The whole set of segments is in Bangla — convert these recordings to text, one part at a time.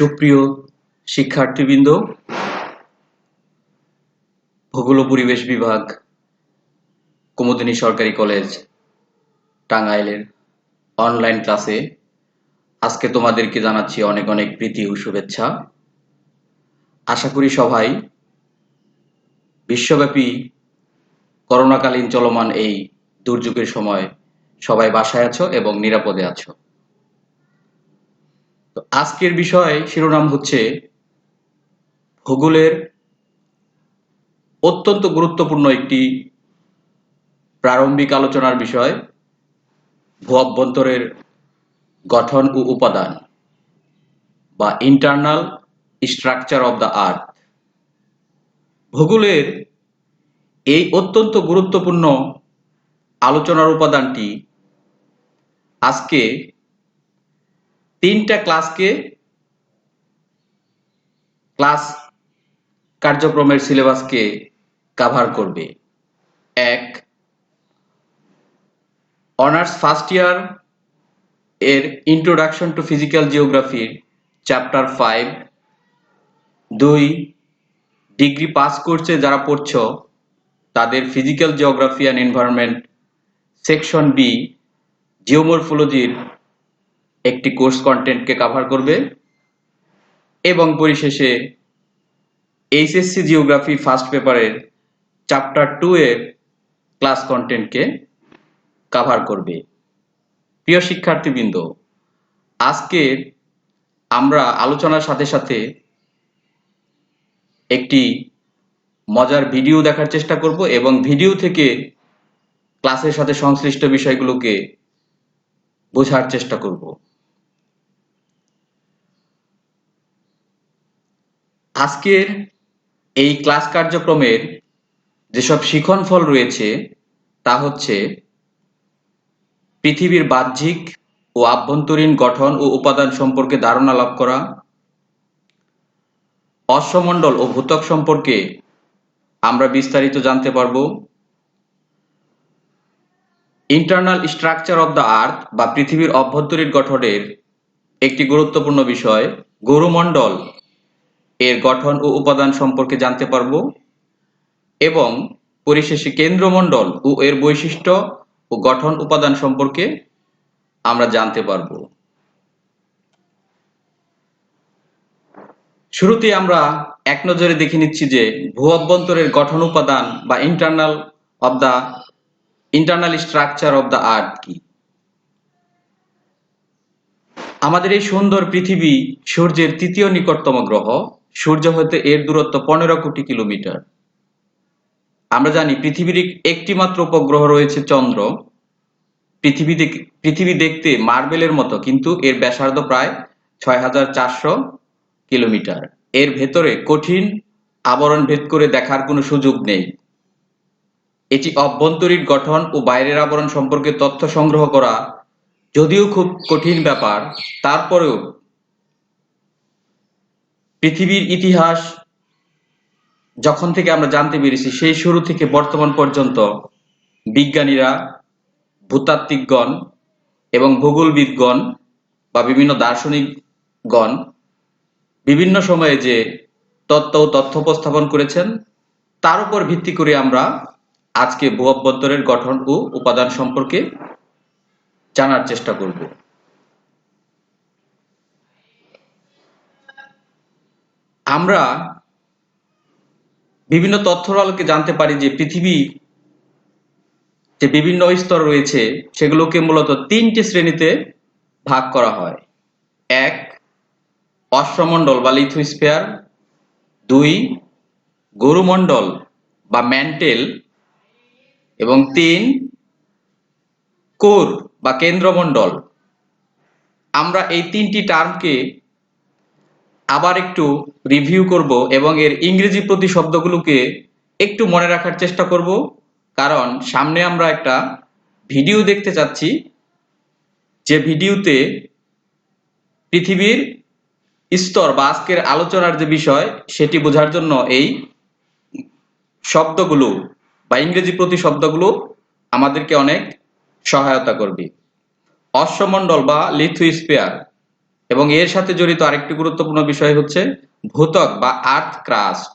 সুপ্রিয় শিক্ষার্থীবৃন্দ, ভূগোল ও পরিবেশ বিভাগ, কুমুদিনী সরকারি কলেজ, টাঙ্গাইলের অনলাইন ক্লাসে আজকে তোমাদেরকে জানাচ্ছি অনেক অনেক প্রীতি ও শুভেচ্ছা। আশা করি সবাই বিশ্বব্যাপী করোনাকালীন চলমান এই দুর্যোগের সময় সবাই বাসায় আছো এবং নিরাপদে আছো। তো আজকের বিষয় শিরোনাম হচ্ছে ভূগোলের অত্যন্ত গুরুত্বপূর্ণ একটি প্রারম্ভিক আলোচনার বিষয়, ভূ-অভ্যন্তরের গঠন ও উপাদান বা internal structure of the earth. ভূগোলের এই অত্যন্ত গুরুত্বপূর্ণ আলোচনার উপাদানটি আজকে তিনটা ক্লাস কার্যক্রমের সিলেবাসকে কভার করবে। এক, অনার্স ফার্স্ট ইয়ার এর ইন্ট্রোডাকশন টু ফিজিক্যাল জিওগ্রাফির চ্যাপ্টার 5। 2, ডিগ্রি পাস কোর্সে যারা পড়ছো তাদের physical geography and environment section B জিওমরফোলজির একটি কোর্স কন্টেন্টকে কভার করবে এবং পরিশেষে এইচএসসি জিওগ্রাফি ফার্স্ট পেপারের চ্যাপ্টার 2 এর ক্লাস কন্টেন্টকে কভার করবে। প্রিয় শিক্ষার্থীবৃন্দ, আজকে আমরা আলোচনার সাথে সাথে একটি মজার ভিডিও দেখার চেষ্টা করব এবং ভিডিও থেকে ক্লাসের সাথে সংশ্লিষ্ট বিষয়গুলোকে বোঝার চেষ্টা করব। আজকের এই ক্লাস কার্যক্রমের যেসব শিখনফল রয়েছে তা হচ্ছে পৃথিবীর বাহ্যিক ও আভ্যন্তরীণ গঠন ও উপাদান সম্পর্কে ধারণা লাভ করা, অশ্বমণ্ডল ও ভূত্বক সম্পর্কে আমরা বিস্তারিত জানতে পারব, internal structure of the earth বা পৃথিবীর অভ্যন্তরীণ গঠনের একটি গুরুত্বপূর্ণ বিষয় গৌরমণ্ডল এর গঠন ও উপাদান সম্পর্কে জানতে পারব এবং পরিশেষে কেন্দ্রমণ্ডল ও এর বৈশিষ্ট্য ও গঠন উপাদান সম্পর্কে আমরা জানতে পারব। শুরুতে আমরা এক নজরে দেখে নিচ্ছি যে ভূ অভ্যন্তরের গঠন উপাদান বা internal structure of the earth কি। আমাদের এই সুন্দর পৃথিবী সূর্যের তৃতীয় নিকটতম গ্রহ। সূর্য হতে এর দূরত্ব 15 কোটি কিলোমিটার। আমরা জানি পৃথিবীর একটি মাত্র উপগ্রহ রয়েছে চন্দ্র। পৃথিবী দেখতে মার্বেলের মতো, কিন্তু এর ব্যাসার্ধ প্রায় 6400 কিলোমিটার। এর ভেতরে কঠিন আবরণ ভেদ করে দেখার কোনো সুযোগ নেই। এটি অভ্যন্তরীণ গঠন ও বাইরের আবরণ সম্পর্কে তথ্য সংগ্রহ করা যদিও খুব কঠিন ব্যাপার, তারপরেও পৃথিবীর ইতিহাস যখন থেকে আমরা জানতে পেরেছি সেই শুরু থেকে বর্তমান পর্যন্ত বিজ্ঞানীরা, ভূতাত্ত্বিকগণ এবং ভূগোলবিদগণ বা বিভিন্ন দার্শনিকগণ বিভিন্ন সময়ে যে তথ্য উপস্থাপন করেছেন তার উপর ভিত্তি করে আমরা আজকে ভূ অভ্যন্তরের গঠন ও উপাদান সম্পর্কে জানার চেষ্টা করব। আমরা বিভিন্ন তথ্যের আলোকে জানতে পারি যে পৃথিবী যে বিভিন্ন স্তর রয়েছে সেগুলোকে মূলত 3টি শ্রেণীতে ভাগ করা হয়। 1, অশ্বমণ্ডল বা লিথোস্ফিয়ার। 2, গুরুমণ্ডল বা ম্যান্টেল। এবং 3, কোর বা কেন্দ্রমণ্ডল। আমরা এই 3টি টার্মকে আবার একটু রিভিউ করব এবং এর ইংরেজি প্রতিশব্দগুলোকে একটু মনে রাখার চেষ্টা করব, কারণ সামনে আমরা একটা ভিডিও দেখতে চাচ্ছি যে ভিডিওতে পৃথিবীর স্তর বা আজকের আলোচনার যে বিষয় সেটি বোঝার জন্য এই শব্দগুলো বা ইংরেজি প্রতিশব্দগুলো আমাদেরকে অনেক সহায়তা করবে। অশ্বমণ্ডল বা লিথোস্ফিয়ার এবং এর সাথে জড়িত আরেকটি গুরুত্বপূর্ণ বিষয় হচ্ছে ভূত্বক বা আর্থ ক্রাস্ট,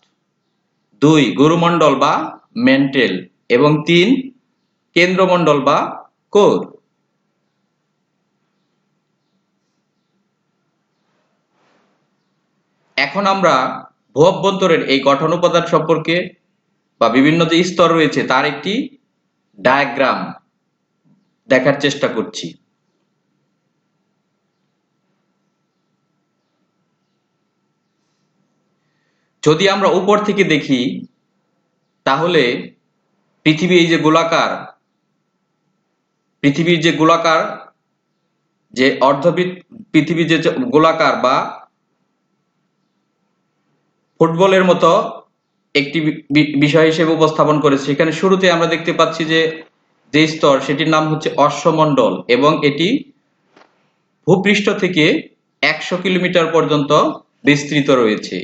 2 গুরুমণ্ডল বা ম্যান্টেল এবং 3 কেন্দ্রমণ্ডল বা কোর। এখন আমরা ভূ-অভ্যন্তরের এই গঠন উপাদান সম্পর্কে বা বিভিন্ন যে স্তর রয়েছে তার একটি ডায়াগ্রাম দেখার চেষ্টা করছি। যদি আমরা উপর থেকে দেখি তাহলে পৃথিবীর যে গোলাকার যে পৃথিবীর যে গোলাকার বা ফুটবলের মতো একটি বিষয় হিসেবে উপস্থাপন করেছে। সেখানে শুরুতে আমরা দেখতে পাচ্ছি যে স্তর সেটির নাম হচ্ছে অশ্বমণ্ডল এবং এটি ভূপৃষ্ঠ থেকে 100 কিলোমিটার পর্যন্ত বিস্তৃত রয়েছে।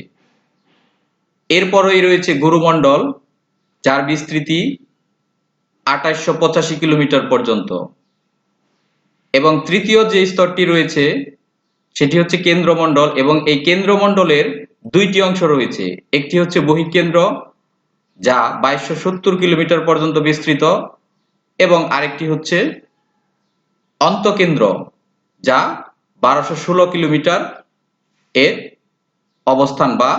এরপরই রয়েছে গুরুমণ্ডল, যার বিস্তৃতি 2885 কিলোমিটার পর্যন্ত, এবং তৃতীয় যে স্তরটি রয়েছে সেটি হচ্ছে কেন্দ্রমণ্ডল এবং এই কেন্দ্রমণ্ডলের দুইটি অংশ রয়েছে। একটি হচ্ছে বহিঃকেন্দ্র, যা 2270 কিলোমিটার পর্যন্ত বিস্তৃত, এবং আরেকটি হচ্ছে অন্তঃকেন্দ্র, যা 1216 কিলোমিটার এর অবস্থান বা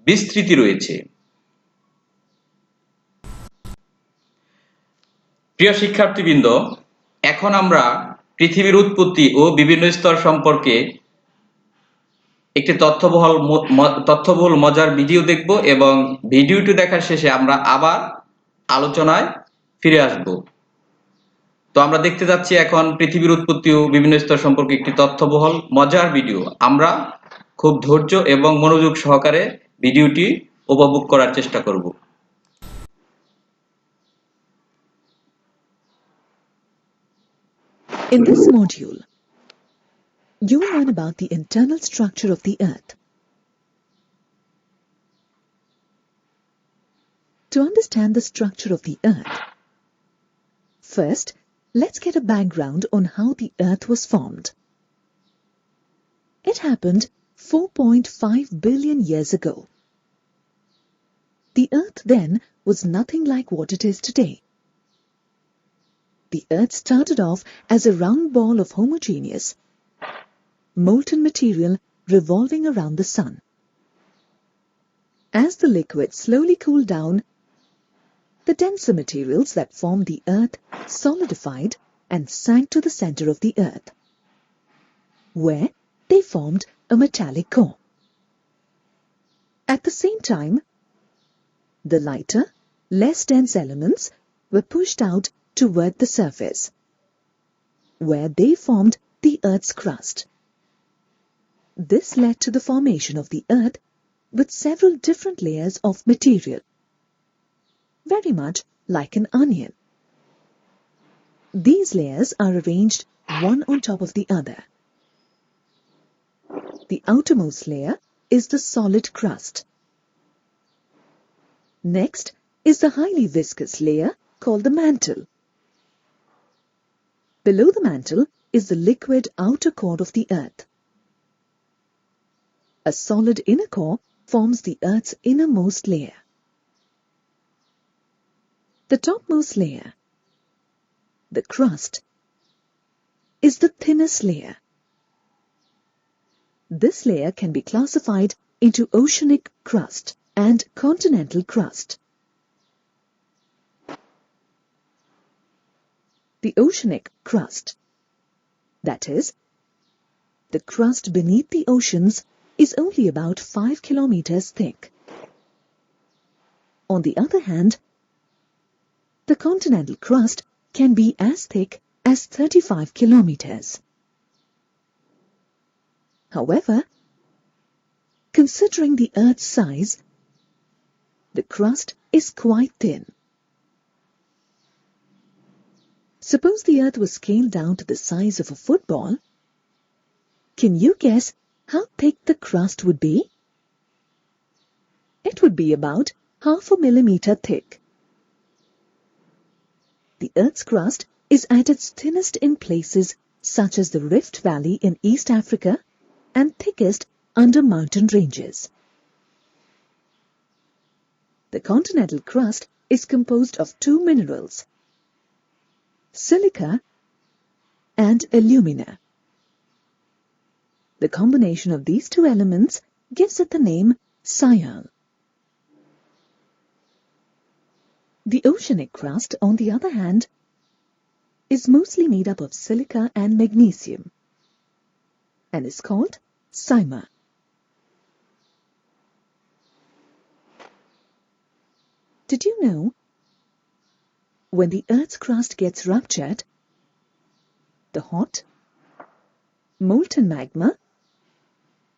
বিস্তৃতি রয়েছে। প্রিয় শিক্ষার্থীবৃন্দ, এখন আমরা পৃথিবীর উৎপত্তি ও বিভিন্ন স্তর সম্পর্কে একটি তথ্যবহুল মজার ভিডিও দেখব এবং ভিডিওটি দেখার শেষে আমরা আবার আলোচনায় ফিরে আসব। তো আমরা দেখতে যাচ্ছি এখন পৃথিবীর উৎপত্তি ও বিভিন্ন স্তর সম্পর্কে একটি তথ্যবহুল মজার ভিডিও। আমরা খুব ধৈর্য এবং মনোযোগ সহকারে ভিডিওটি উপভোগ করার চেষ্টা করব। In this module, you will learn about the internal structure of the Earth. To understand the structure of the Earth, first, let's get a background on how the Earth was formed. It happened 4.5 billion years ago. The Earth then was nothing like what it is today. The Earth started off as a round ball of homogeneous, molten material revolving around the Sun. As the liquid slowly cooled down, the denser materials that formed the Earth solidified and sank to the center of the Earth, where they formed a metallic core. At the same time, the lighter, less dense elements were pushed out toward the surface, where they formed the Earth's crust. This led to the formation of the Earth with several different layers of material, very much like an onion. These layers are arranged one on top of the other. The outermost layer is the solid crust. Next is the highly viscous layer called the mantle. Below the mantle is the liquid outer core of the Earth. A solid inner core forms the Earth's innermost layer. The topmost layer, the crust, is the thinnest layer. This layer can be classified into oceanic crust and continental crust. The oceanic crust, that is, the crust beneath the oceans, is only about 5 kilometers thick. On the other hand, the continental crust can be as thick as 35 kilometers. However, considering the Earth's size, the crust is quite thin. Suppose the Earth was scaled down to the size of a football. Can you guess how thick the crust would be? It would be about 0.5 millimeter thick. The Earth's crust is at its thinnest in places such as the Rift Valley in East Africa and thickest under mountain ranges. The continental crust is composed of two minerals, silica and alumina. The combination of these two elements gives it the name Sial. The oceanic crust, on the other hand, is mostly made up of silica and magnesium and is called Sima. Did you know when the Earth's crust gets ruptured, the hot, molten magma,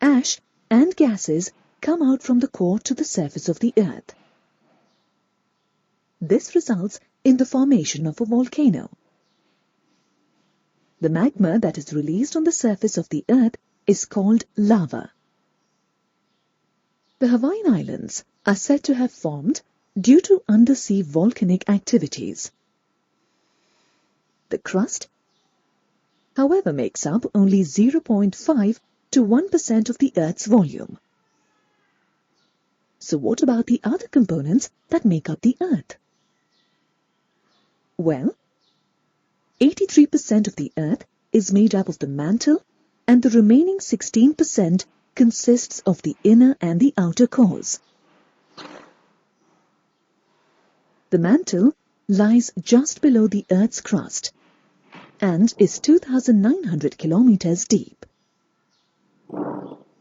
ash and gases come out from the core to the surface of the Earth. This results in the formation of a volcano. The magma that is released on the surface of the Earth is called lava. The Hawaiian Islands are said to have formed due to undersea volcanic activities. The crust, however, makes up only 0.5 to 1% of the Earth's volume. So what about the other components that make up the Earth? Well, 83% of the Earth is made up of the mantle, and the remaining 16% consists of the inner and the outer cores. The mantle lies just below the Earth's crust and is 2,900 kilometers deep.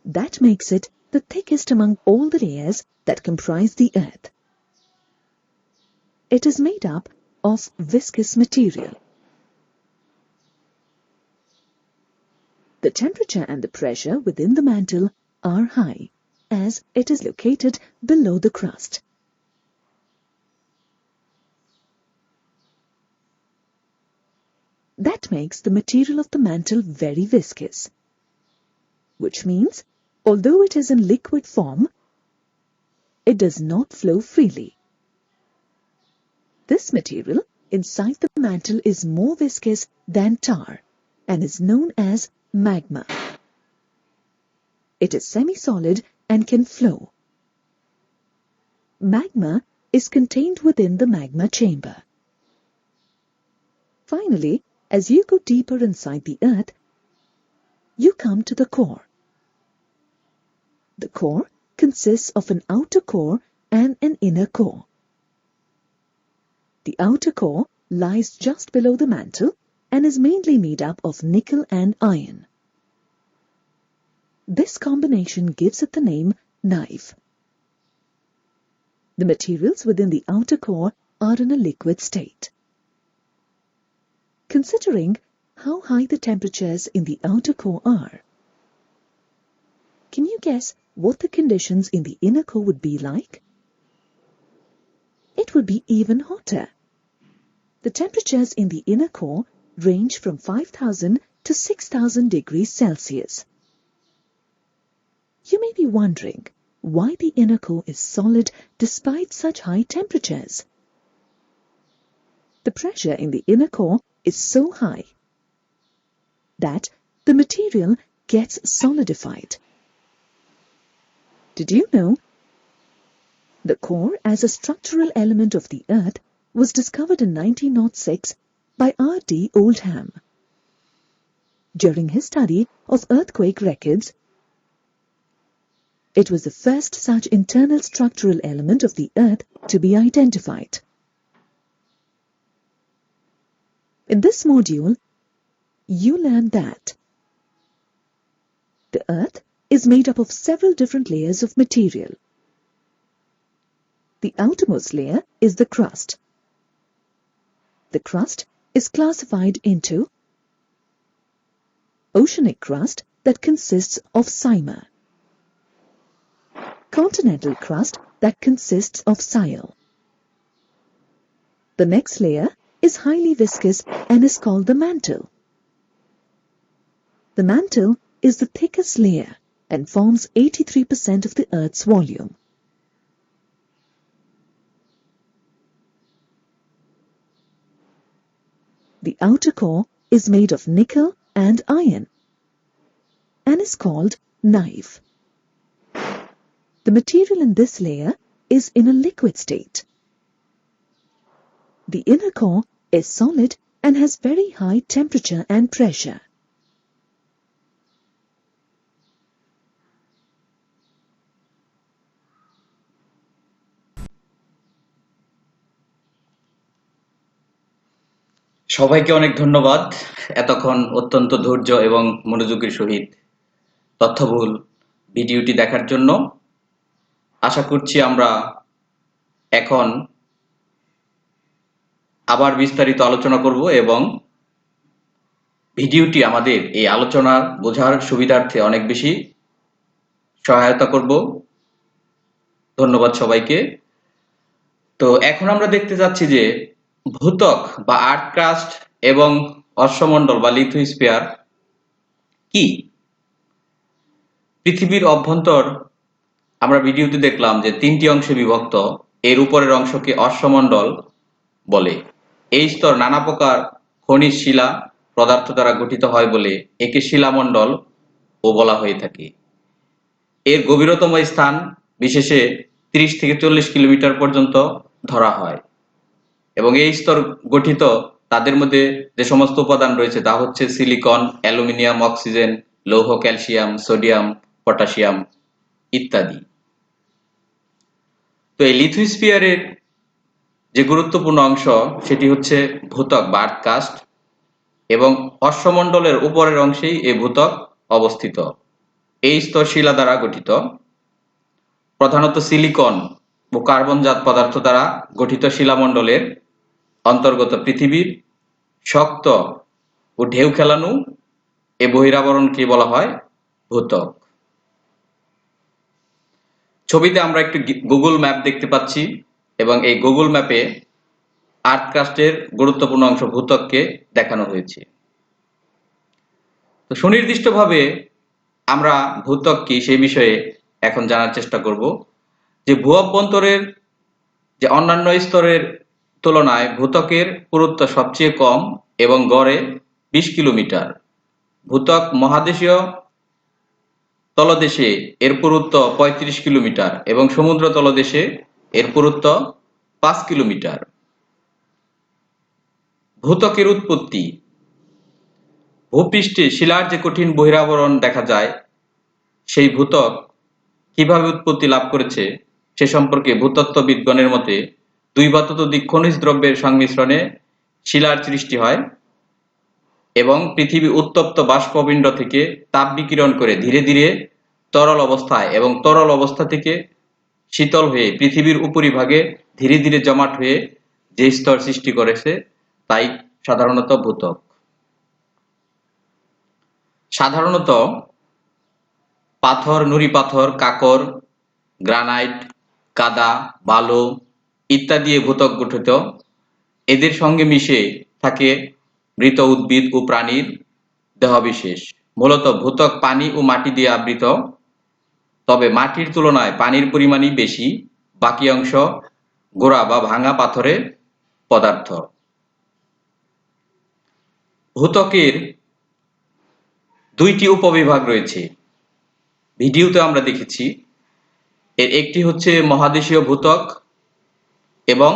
That makes it the thickest among all the layers that comprise the Earth. It is made up of viscous material. The temperature and the pressure within the mantle are high, as it is located below the crust. That makes the material of the mantle very viscous, which means, although it is in liquid form, it does not flow freely. This material inside the mantle is more viscous than tar and is known as magma. It is semi-solid and can flow. Magma is contained within the magma chamber. Finally, as you go deeper inside the Earth, you come to the core. The core consists of an outer core and an inner core. The outer core lies just below the mantle and is mainly made up of nickel and iron. This combination gives it the name knife. The materials within the outer core are in a liquid state. Considering how high the temperatures in the outer core are, can you guess what the conditions in the inner core would be like? It would be even hotter. The temperatures in the inner core range from 5,000 to 6,000 degrees Celsius. You may be wondering why the inner core is solid despite such high temperatures. The pressure in the inner core is so high that the material gets solidified. Did you know? The core as a structural element of the Earth was discovered in 1906 by R.D. Oldham. During his study of earthquake records, it was the first such internal structural element of the Earth to be identified. In this module, you learn that the Earth is made up of several different layers of material. The outermost layer is the crust. The crust is classified into oceanic crust that consists of Sima, continental crust that consists of Sial. The next layer is highly viscous and is called the mantle. The mantle is the thickest layer and forms 83% of the Earth's volume. The outer core is made of nickel and iron and is called knife. The material in this layer is in a liquid state. The inner core is solid and has very high temperature and pressure. সবাইকে অনেক ধন্যবাদ এতক্ষণ অত্যন্ত ধৈর্য এবং মনোযোগের সহিত তথ্যবহুল ভিডিওটি দেখার জন্য। আশা করছি আমরা এখন আবার বিস্তারিত আলোচনা করব এবং ভিডিওটি আমাদের এই আলোচনার বোঝার সুবিধার্থে অনেক বেশি সহায়তা করব। ধন্যবাদ সবাইকে। তো এখন আমরা দেখতে যাচ্ছি যে ভূত্বক বা আর্থ ক্রাস্ট এবং অশ্বমণ্ডল বা লিথোস্ফিয়ার কি। পৃথিবীর অভ্যন্তর আমরা ভিডিওতে দেখলাম যে 3টি অংশে বিভক্ত। এর উপরের অংশকে অশ্বমণ্ডল বলে। এই স্তর নানা প্রকার খনিজ শিলা পদার্থ দ্বারা গঠিত হয় বলে একে শিলামণ্ডল ও বলা হয়ে থাকে। এর গভীরতম স্থান বিশেষে 30 থেকে 40 কিলোমিটার পর্যন্ত ধরা হয় এবং এই স্তর গঠিত তাদের মধ্যে যে সমস্ত উপাদান রয়েছে তা হচ্ছে সিলিকন, অ্যালুমিনিয়াম, অক্সিজেন, লৌহ, ক্যালসিয়াম, সোডিয়াম, পটাশিয়াম ইত্যাদি। তো এই লিথোস্ফিয়ারের যে গুরুত্বপূর্ণ অংশ সেটি হচ্ছে ভূত্বক বা আর্থ কাস্ট এবং অশ্বমণ্ডলের উপরের অংশেই এই ভূত্বক অবস্থিত। এই স্তর শিলা দ্বারা গঠিত, প্রধানত সিলিকন ও কার্বনজাত পদার্থ দ্বারা গঠিত শিলামণ্ডলের অন্তর্গত পৃথিবীর শক্ত ও ঢেউ খেলানো এ বহিরাবরণকে বলা হয় ভূত্বক। ছবিতে আমরা একটি গুগল ম্যাপ দেখতে পাচ্ছি এবং এই গুগল ম্যাপে আর্থ ক্রাস্টের গুরুত্বপূর্ণ অংশ ভূত্বককে দেখানো হয়েছে। তো সুনির্দিষ্টভাবে আমরা ভূত্বক কি সেই বিষয়ে এখন জানার চেষ্টা করব। যে ভূঅভ্যন্তরের যে অন্যান্য স্তরের তুলনায় ভূত্বকের পুরুত্ব সবচেয়ে কম এবং গড়ে 20 কিলোমিটার। ভূত্বক মহাদেশীয় তলদেশে এর পুরুত্ব 35 কিলোমিটার এবং সমুদ্র তলদেশে এর পুরুত্ব 5 কিলোমিটার। ভূত্বকের উৎপত্তি। ভূপৃষ্ঠে শিলার যে কঠিন বহিরাবরণ দেখা যায় সেই ভূত্বক কিভাবে উৎপত্তি লাভ করেছে সে সম্পর্কে ভূতত্ত্ববিদগণের মতে 2 বা ততোধিক খনিজ দ্রব্যের সংমিশ্রণে শিলার সৃষ্টি হয় এবং পৃথিবী উত্তপ্ত বাষ্পপিণ্ড থেকে তাপ বিকিরণ করে ধীরে ধীরে তরল অবস্থায় এবং তরল অবস্থা থেকে শীতল হয়ে পৃথিবীর উপরিভাগে ধীরে ধীরে জমাট হয়ে যে স্তর সৃষ্টি করেছে তাই সাধারণত ভূত্বক। সাধারণত পাথর, নুড়ি পাথর, কাকর, গ্রানাইট, কাদা, বালু ইত্যাদি ভূত্বক গঠিত। এদের সঙ্গে মিশে থাকে মৃত উদ্ভিদ ও প্রাণীর দেহবিশেষ। মূলত ভূত্বক পানি ও মাটি দিয়ে আবৃত, তবে মাটির তুলনায় পানির পরিমাণই বেশি। বাকি অংশ গোড়া বা ভাঙা পাথরের পদার্থ। ভূত্বকের 2টি উপবিভাগ রয়েছে, ভিডিওতে আমরা দেখেছি। এর একটি হচ্ছে মহাদেশীয় ভূত্বক এবং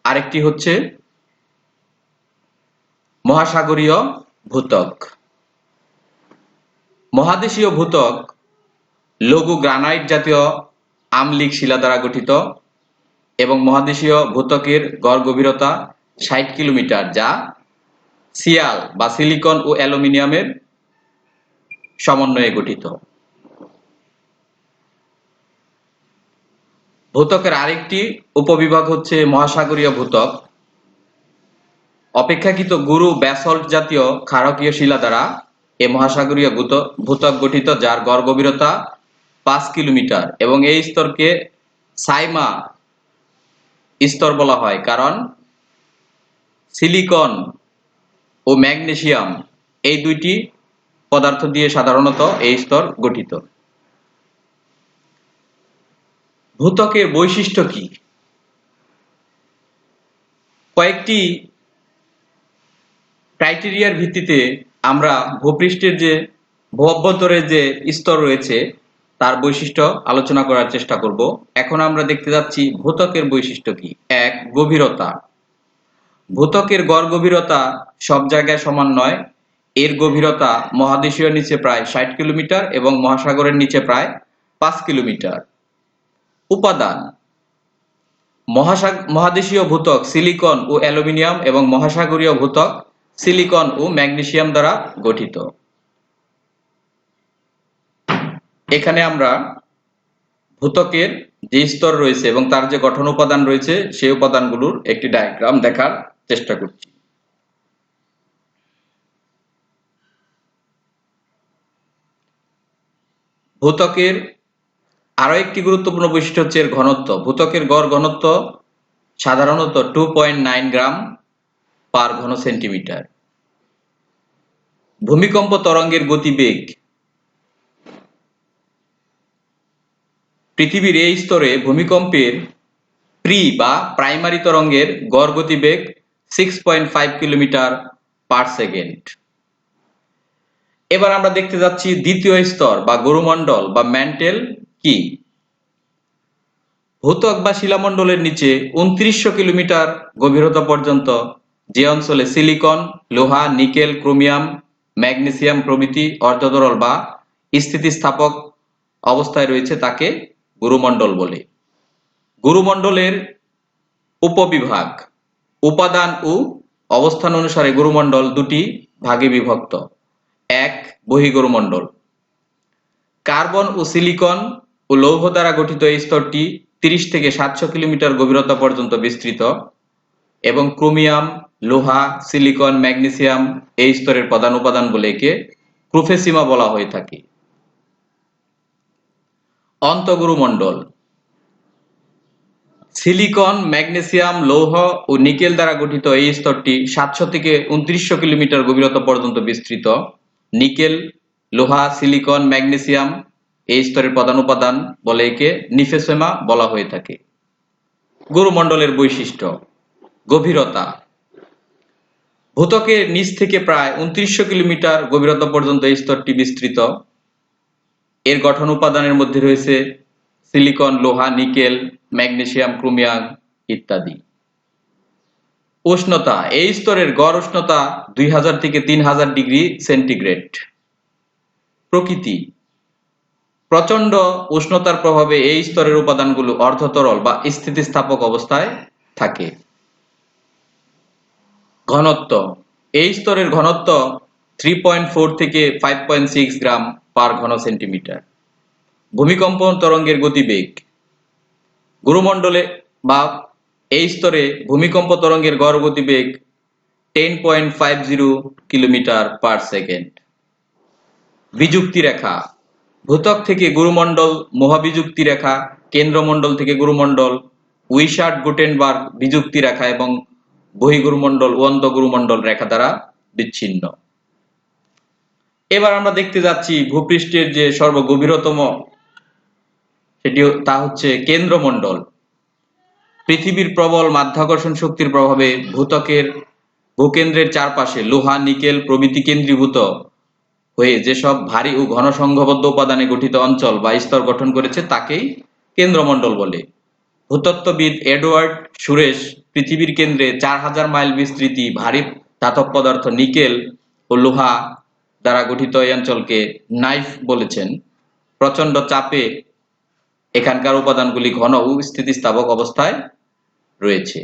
আরেকটি হচ্ছে মহাসাগরীয় ভূত্বক। মহাদেশীয় ভূত্বক লঘু গ্রানাইট জাতীয় আম্লিক শিলা দ্বারা গঠিত এবং মহাদেশীয় ভূত্বকের গড় গভীরতা 60 কিলোমিটার, যা সিয়াল বা সিলিকন ও অ্যালুমিনিয়ামের সমন্বয়ে গঠিত। ভূত্বকের আরেকটি উপবিভাগ হচ্ছে মহাসাগরীয় ভূত্বক। অপেক্ষাকৃত গুরু ব্যাসল্ট জাতীয় ক্ষারকীয় শিলা দ্বারা এ মহাসাগরীয় ভূত্বক গঠিত, যার গড় গভীরতা 5 কিলোমিটার এবং এই স্তরকে সাইমা স্তর বলা হয় কারণ সিলিকন ও ম্যাগনেসিয়াম এই 2টি পদার্থ দিয়ে সাধারণত এই স্তর গঠিত। ভূত্বকের বৈশিষ্ট্য কি? কয়েকটি ক্রাইটেরিয়ার ভিত্তিতে আমরা ভূপৃষ্ঠের যে ভূ অভ্যন্তরের যে স্তর রয়েছে তার বৈশিষ্ট্য আলোচনা করার চেষ্টা করব। এখন আমরা দেখতে যাচ্ছি ভূত্বকের বৈশিষ্ট্য কি। এক, গভীরতা। ভূত্বকের গড় গভীরতা সব জায়গায় সমান নয়। এর গভীরতা মহাদেশীয় নিচে প্রায় 60 কিলোমিটার এবং মহাসাগরের নিচে প্রায় 5 কিলোমিটার। উপাদান: মহাদেশীয় ভূত্বক সিলিকন ও অ্যালুমিনিয়াম এবং মহাসাগরীয় ভূত্বক সিলিকন ও ম্যাগনেসিয়াম দ্বারা গঠিত। এখানে আমরা ভূত্বকের যে স্তর রয়েছে এবং তার যে গঠন উপাদান রয়েছে সেই উপাদানগুলোর একটি ডায়াগ্রাম দেখার চেষ্টা করছি। ভূত্বকের আরো একটি গুরুত্বপূর্ণ বৈশিষ্ট্য হচ্ছে এর ঘনত্ব। ভূত্বকের গড় ঘনত্ব সাধারণত 2.9 গ্রাম পার ঘন সেন্টিমিটার। ভূমিকম্প তরঙ্গের গতিবেগ: পৃথিবীর এই স্তরে ভূমিকম্পের প্রাইমারি তরঙ্গের গড় গতিবেগ 6.5 কিলোমিটার পার সেকেন্ড। এবার আমরা দেখতে যাচ্ছি দ্বিতীয় স্তর বা গুরুমণ্ডল বা ম্যান্টেল কি। ভূত্বক বা শিলামণ্ডলের নিচে 2900 কিলোমিটার গভীরতা পর্যন্ত যে অঞ্চলে সিলিকন, লোহা, নিকেল, ক্রোমিয়াম, ম্যাগনেসিয়াম প্রভৃতি অর্ধতরল বা স্থিতিস্থাপক অবস্থায় রয়েছে তাকে গুরুমণ্ডল বলে। গুরুমণ্ডলের উপবিভাগ: উপাদান ও অবস্থান অনুসারে গুরুমণ্ডল দুটি ভাগে বিভক্ত। এক, বহির্গুরুমণ্ডল। কার্বন ও সিলিকন ও লৌহ দ্বারা গঠিত এই স্তরটি 30 থেকে 700 কিলোমিটার গভীরতা পর্যন্ত বিস্তৃত এবং ক্রোমিয়াম, লোহা, সিলিকন, ম্যাগনেসিয়াম এই স্তরের প্রধান উপাদান বলে একে প্রোফেসিমা বলা হয়ে থাকে। অন্তঃগুরুমণ্ডল: সিলিকন, ম্যাগনেসিয়াম, লৌহ ও নিকেল দ্বারা গঠিত এই স্তরটি 700 থেকে 2900 কিলোমিটার গভীরতা পর্যন্ত বিস্তৃত। নিকেল, লোহা, সিলিকন, ম্যাগনেসিয়াম এই স্তরের প্রধান উপাদান বলে একে নিফেসেমা বলা হয়ে থাকে। গুরুমণ্ডলের বৈশিষ্ট্য: গভীরতা: ভূত্বকের নিচ থেকে প্রায় 2900 কিলোমিটার গভীরতা পর্যন্ত এই স্তরটি বিস্তৃত। এর গঠন উপাদানের মধ্যে রয়েছে সিলিকন, লোহা, নিকেল, ম্যাগনেসিয়াম, ক্রোমিয়াম ইত্যাদি। উষ্ণতা: এই স্তরের গড় উষ্ণতা 2000 থেকে 3000 ডিগ্রি সেন্টিগ্রেড। প্রকৃতি: প্রচণ্ড উষ্ণতার প্রভাবে এই স্তরের উপাদানগুলো অর্ধতরল বা স্থিতিস্থাপক অবস্থায় থাকে। ঘনত্ব: এই স্তরের ঘনত্ব 3.4 থেকে 5.6 গ্রাম পার ঘন সেন্টিমিটার। ভূমিকম্প তরঙ্গের গতিবেগ: গুরুমণ্ডলে বা এই স্তরে ভূমিকম্প তরঙ্গের গড় গতিবেগ 10.50 কিলোমিটার পার সেকেন্ড। বিযুক্তি রেখা: ভূত্বক থেকে গুরুমণ্ডল মহাবিযুক্তি রেখা, কেন্দ্রমণ্ডল থেকে গুরুমণ্ডল উইশার্ট-গুটেনবার্গ বিযুক্তি রেখা এবং বহির্গুরুমণ্ডল ও অন্তঃগুরুমণ্ডল রেখা দ্বারা বিচ্ছিন্ন। এবার আমরা দেখতে যাচ্ছি ভূপৃষ্ঠের যে সর্বগভীরতম তা হচ্ছে কেন্দ্রমণ্ডল। পৃথিবীর প্রবল মাধ্যাকর্ষণ শক্তির প্রভাবে ভূত্বকের ভূকেন্দ্রের চারপাশে লোহা, নিকেল প্রভৃতি কেন্দ্রীভূত হয়ে যেসব ভারী ও ঘন সংঘবদ্ধ উপাদানে গঠিত অঞ্চল বা স্তর গঠন করেছে তাকেই কেন্দ্রমণ্ডল বলে। ভূতত্ত্ববিদ এডওয়ার্ড সুরেশ পৃথিবীর কেন্দ্রে 4000 মাইল বিস্তৃতি ভারী ধাতব পদার্থ নিকেল ও লোহা দ্বারা গঠিত এই অঞ্চলকে নাইফ বলেছেন। প্রচণ্ড চাপে এখানকার উপাদানগুলি ঘন ও স্থিতিস্থাপক অবস্থায় রয়েছে।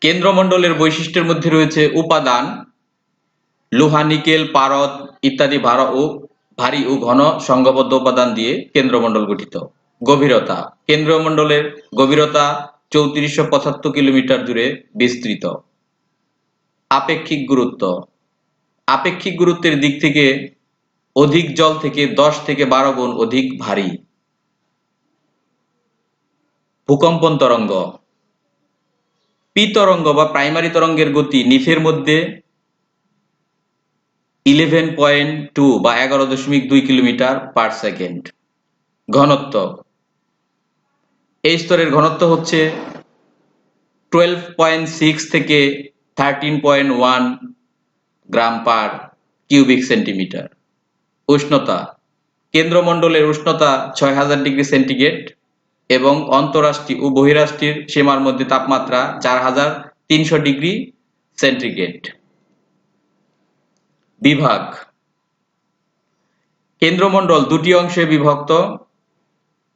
কেন্দ্রমণ্ডলের বৈশিষ্ট্যের মধ্যে রয়েছে উপাদান: লোহা, নিকেল, পারদ ইত্যাদি ভারী ও ঘন সংঘবদ্ধ উপাদান দিয়ে কেন্দ্রমণ্ডল গঠিত। গভীরতা: কেন্দ্রমণ্ডলের গভীরতা 3475 কিলোমিটার জুড়ে বিস্তৃত। আপেক্ষিক গুরুত্ব: আপেক্ষিক গুরুত্বের দিক থেকে অধিক জল থেকে 10 থেকে 12 গুণ অধিক ভারী। ভূকম্পন তরঙ্গ: পি তরঙ্গ বা প্রাইমারি তরঙ্গের গতি নিফের মধ্যে 11.2 বা 11.2 কিলোমিটার পার সেকেন্ড। ঘনত্ব: এই স্তরের ঘনত্ব হচ্ছে 12.6 থেকে 13.1 গ্রাম পার কিউবিক সেন্টিমিটার। উষ্ণতা, কেন্দ্রমণ্ডলের উষ্ণতা ৬০০০ ডিগ্রি সেন্টিগ্রেড এবং অন্তঃরাষ্ট্রীয় ও বহিরাষ্ট্রীয় সীমার মধ্যে তাপমাত্রা ৪৩০০ ডিগ্রি সেন্টিগ্রেড। বিভাগ, কেন্দ্রমণ্ডল দুটি অংশে বিভক্ত।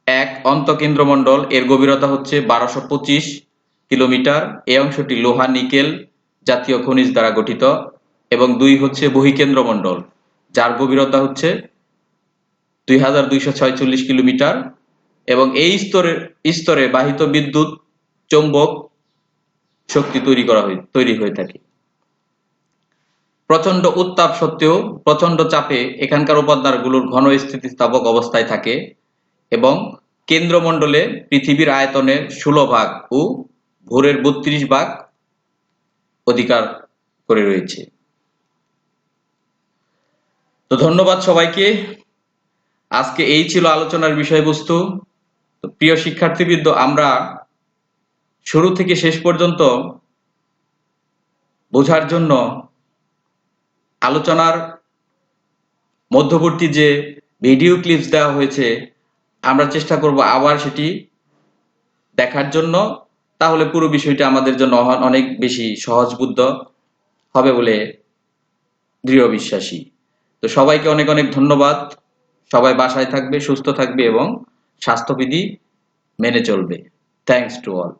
এক, অন্তঃকেন্দ্রমণ্ডল, এর গভীরতা হচ্ছে ১২২৫ কিলোমিটার। এই অংশটি লোহা নিকেল জাতীয় খনিজ দ্বারা গঠিত। এবং দুই হচ্ছে বহিঃকেন্দ্রমণ্ডল, যার গভীরতা হচ্ছে ২২৪৬ কিলোমিটার এবং এই স্তরে বাহিত বিদ্যুৎ চৌম্বক শক্তি তৈরি হয়ে থাকে। প্রচন্ড উত্তাপ সত্ত্বেও প্রচন্ড চাপে এখানকার উপাদানগুলোর ঘন স্থিতিস্থাপক অবস্থায় থাকে এবং কেন্দ্রমণ্ডলে পৃথিবীর আয়তনের ১৬ ভাগ ও ভরের ৩২ ভাগ অধিকার করে রয়েছে। তো ধন্যবাদ সবাইকে। আজকে এই ছিল আলোচনার বিষয়বস্তু। তো প্রিয় শিক্ষার্থীবৃন্দ, আমরা শুরু থেকে শেষ পর্যন্ত বোঝার জন্য আলোচনার মধ্যবর্তী যে ভিডিও ক্লিপস দেওয়া হয়েছে আমরা চেষ্টা করব আবার সেটি দেখার জন্য, তাহলে পুরো বিষয়টা আমাদের জন্য অনেক বেশি সহজবোধ্য হবে বলে দৃঢ় বিশ্বাসী। তো সবাইকে অনেক অনেক ধন্যবাদ। সবাই বাসায় থাকবে, সুস্থ থাকবে এবং স্বাস্থ্যবিধি মেনে চলবে। Thanks to all.